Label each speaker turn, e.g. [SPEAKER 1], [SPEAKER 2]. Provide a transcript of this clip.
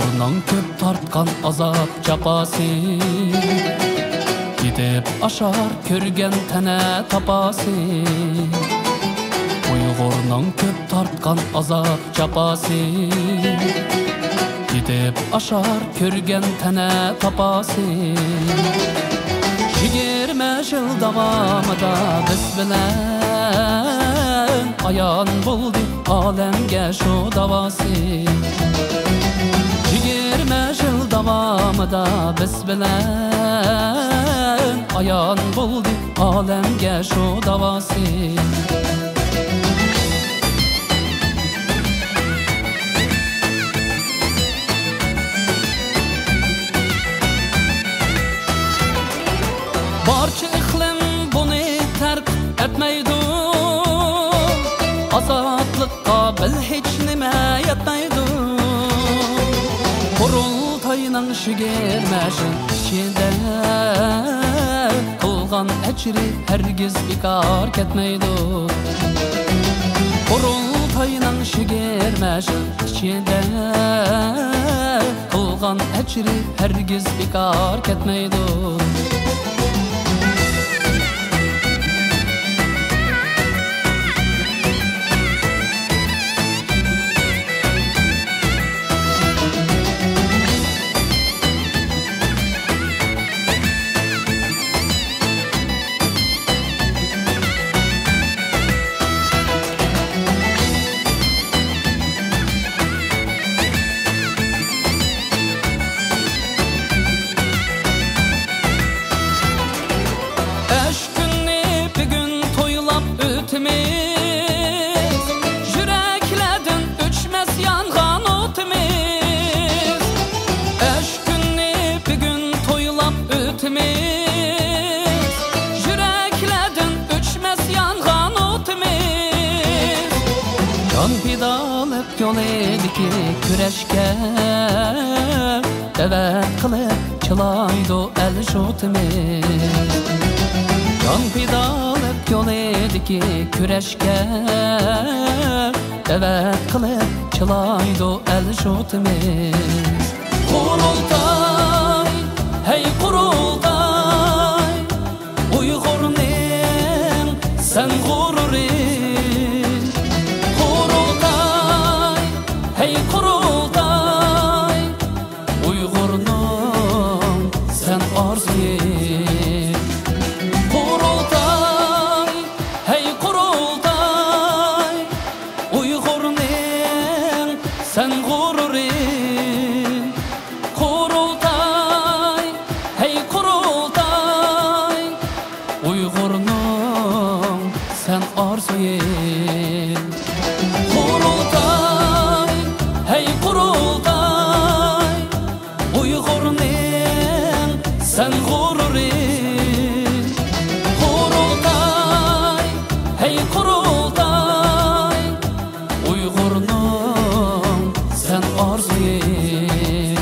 [SPEAKER 1] Uyg'urning ko'p tortgan azob jafosi Gidip aşar ko'rgan tana tapasi Uyg'urning ko'p tortgan azob jafosi Gidip aşar ko'rgan tana tapasi 20 yıl davamida biz bilan ayon bo'ldi olamga shu davosi 20 yıl davamida biz bilan ayon bo'ldi olamga shu davosi Barcha iqlim buni tark etmaydi Azodlikqa bil hech nima yetmaydi Qurultoyning shigirmashi ichida qilgan ajri hargiz bekor ketmaydi Qurultoyning shigirmashi ichida qilgan ajri hargiz bekor ketmaydi Yüreklerden uçmez yangan otimiz Eş günni bir gün toylap ötimiz Yüreklerden uçmez yangan otimiz Can pidalıp yol ediki küreşke Devet kılıp çılaydı el şotimiz Can pidalıp yol ediki küreşke Devet kılıp çılaydı el şotimiz Kurultay, hey kurultay Uyg'urning sen gururin Kurultay, hey kurultay Uyg'urning sen orzuyin Kurultay, hey kurultay Uyg'urning sen gururin Kurultay, hey kurultay Uyg'urning sen orzuyin Kurultay, hey kurultay Uyg'urning sen gururin Kurultay, hey kurultay Uyg'urning sen orzuyin